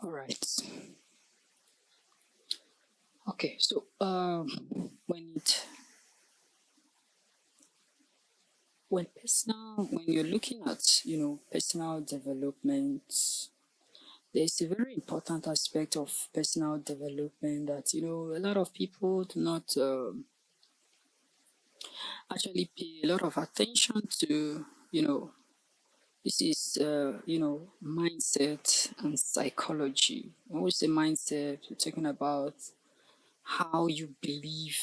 All right. Okay. So, when it when you're looking at personal development, there's a very important aspect of personal development that a lot of people do not actually pay a lot of attention to. This is mindset and psychology. When we say mindset, we're talking about how you believe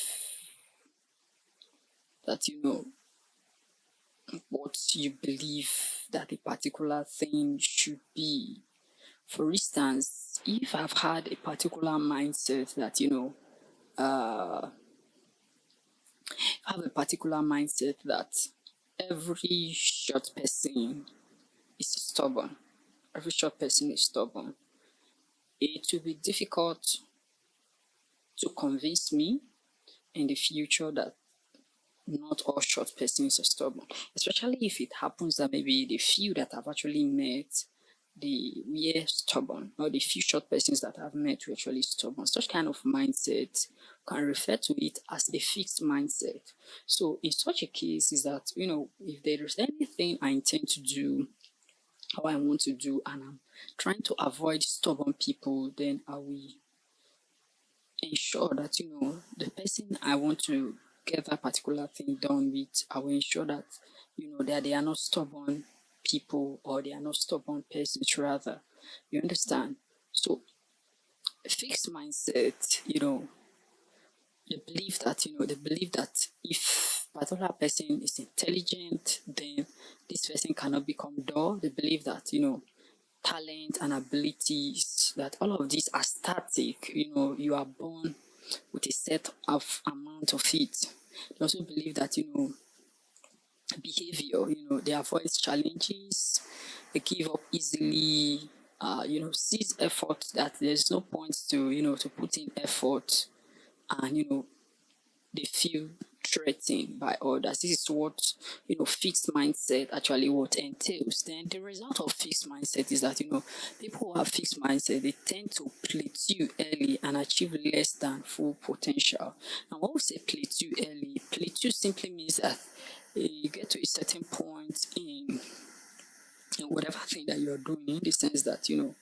that what you believe that a particular thing should be. For instance, if I've had a particular mindset that I have a particular mindset that every short person is stubborn, every short person is stubborn, it will be difficult to convince me in the future that not all short persons are stubborn, especially if it happens that maybe the few that I've actually met, we're stubborn, or the few short persons that I've met were actually stubborn. Such kind of mindset can refer to it as a fixed mindset. So in such a case is that, if there is anything I intend to do or I want to do and I'm trying to avoid stubborn people, then I will ensure that the person I want to get that particular thing done with, I will ensure that that they are not stubborn people, or they are not stubborn persons rather. You understand? So fixed mindset, they believe that if a particular person is intelligent, then this person cannot become dull. They believe that talent and abilities, that all of these are static. You are born with a set of amount of it. They also believe that behavior, they avoid challenges, they give up easily, sees effort, that there's no point to to put in effort, and they feel threatened by others. This is what fixed mindset actually what entails. Then the result of fixed mindset is that people who have fixed mindset, they tend to plateau early and achieve less than full potential. And when we say plateau early, plateau simply means that you get to a certain point in whatever thing that you're doing, in the sense that you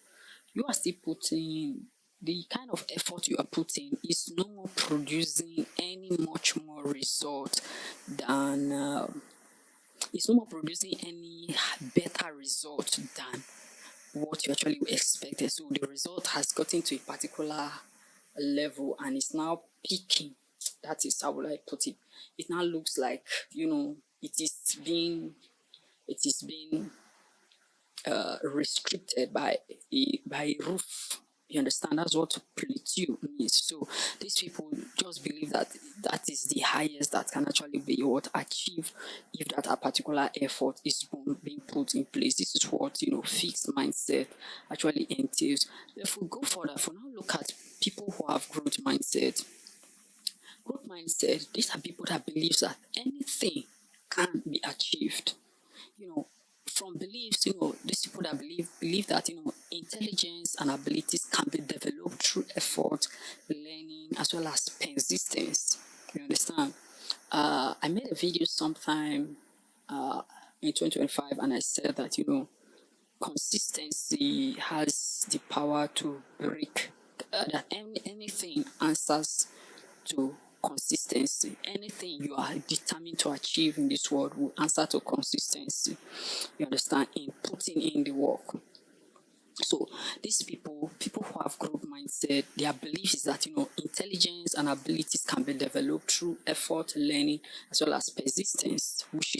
are still putting the kind of effort you are putting is no more producing any much more result than it's no more producing any better result than what you actually expected. So the result has gotten to a particular level and it's now peaking. That is how would I put it. It now looks like it is being restricted by a roof. You understand? That's what plateau means. So these people just believe that that is the highest that can actually be what achieved if that a particular effort is being put in place. This is what fixed mindset actually entails. If we go further, if we now look at people who have growth mindset. Growth mindset, these are people that believe that anything can be achieved. You know, from beliefs, these people that believe that intelligence and abilities can be developed through effort, learning, as well as persistence. You understand? I made a video sometime in 2025, and I said that consistency has the power to break that anything answers to consistency. Anything you are determined to achieve in this world will answer to consistency. You understand? In putting in the work. So these people who have growth mindset, their belief is that intelligence and abilities can be developed through effort, learning, as well as persistence, which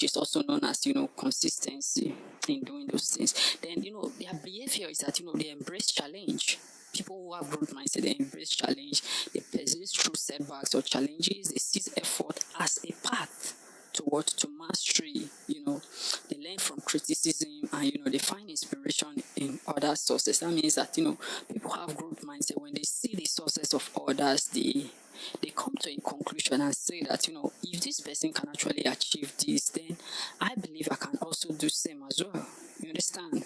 is also known as consistency in doing those things. Then their behavior is that they embrace challenge. People who have growth mindset, they embrace challenge, they persist through setbacks or challenges, they see effort as a path to mastery. They learn from criticism, and they find inspiration in other sources. That means that people have growth mindset. When they see the sources of others, they come to a conclusion and say that if this person can actually achieve this, then I believe I can also do same as well. You understand?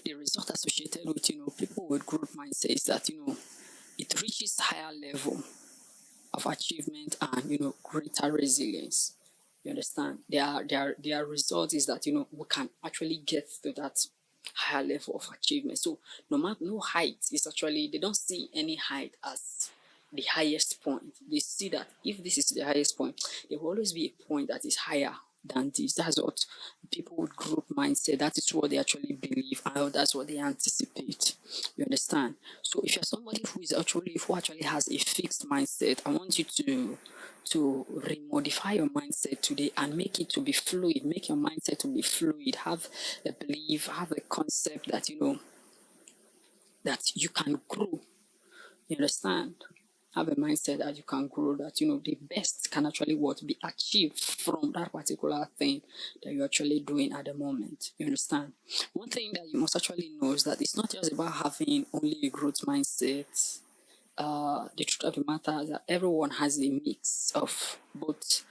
The result associated with, people with growth mindset is that, it reaches higher level of achievement and, greater resilience. You understand? Their result is that, we can actually get to that higher level of achievement. So no height is actually, they don't see any height as the highest point. They see that if this is the highest point, there will always be a point that is higher than this. That's what people with group mindset, that is what they actually believe, and that's what they anticipate. You understand? So if you're somebody who actually has a fixed mindset, I want you to remodify your mindset today and make it to be fluid. Make your mindset to be fluid. Have a belief, have a concept that that you can grow. You understand? Have a mindset that you can grow, that the best can actually be achieved from that particular thing that you're actually doing at the moment. You understand? One thing that you must actually know is that it's not just about having only a growth mindset. The truth of the matter is that everyone has a mix of both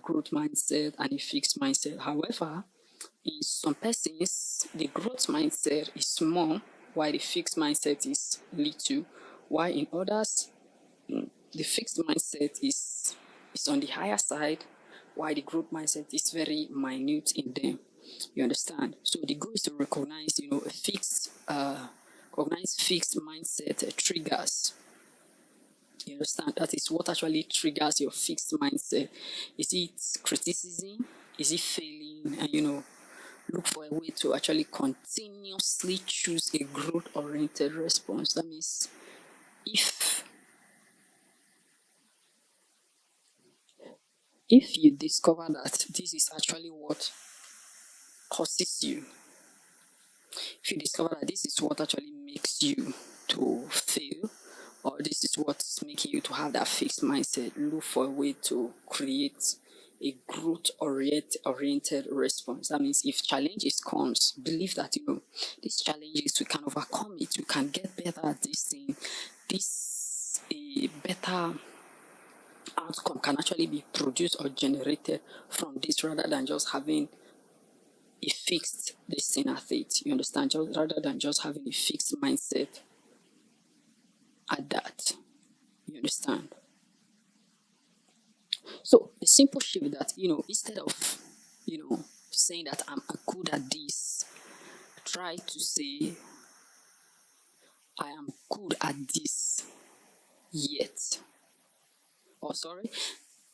growth mindset and a fixed mindset. However, in some persons, the growth mindset is more, while the fixed mindset is little, while in others, the fixed mindset is on the higher side, while the growth mindset is very minute in them. You understand? So the goal is to recognize, recognize fixed mindset triggers. You understand? That is what actually triggers your fixed mindset. Is it criticism? Is it failing? And look for a way to actually continuously choose a growth-oriented response. That means if you discover that this is actually what causes you, if you discover that this is what actually makes you to fail, or this is what's making you to have that fixed mindset, look for a way to create a growth-oriented response. That means if challenges comes, believe that these challenges, we can overcome it, we can get better at this thing. This a better outcome can actually be produced or generated from this, rather than just having a fixed thing at it. You understand? Rather than just having a fixed mindset at that. You understand? So a simple shift that, instead of, saying that I'm good at this, try to say I am good at this yet. Or sorry,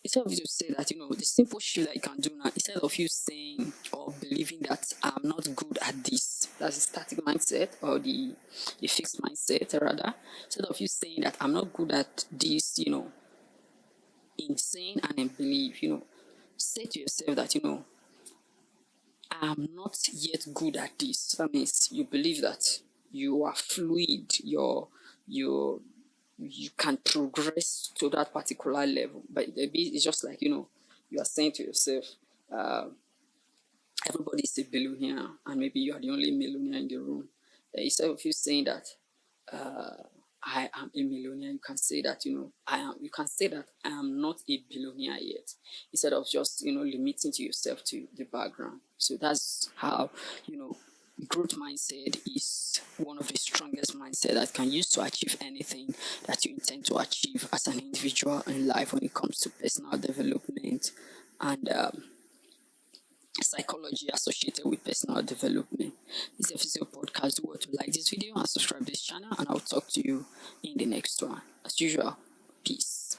instead of you to say that, the simple shift that you can do now, instead of you saying or believing that I'm not good at this, that's the static mindset, or the fixed mindset rather, instead of you saying that I'm not good at this, in saying and in belief, say to yourself that, I'm not yet good at this. That means you believe that you are fluid, you can progress to that particular level. But it's just like, you are saying to yourself, everybody is a billionaire, and maybe you are the only millionaire in the room. Instead of you saying that, I am a millionaire, you can say that, you can say that I am not a billionaire yet, instead of just, limiting to yourself to the background. So that's how, growth mindset is one of the strongest mindset that can use to achieve anything that you intend to achieve as an individual in life, when it comes to personal development and psychology associated with personal development. This is a podcast. Do want to like this video and subscribe to this channel, and I'll talk to you in the next one. As usual, peace.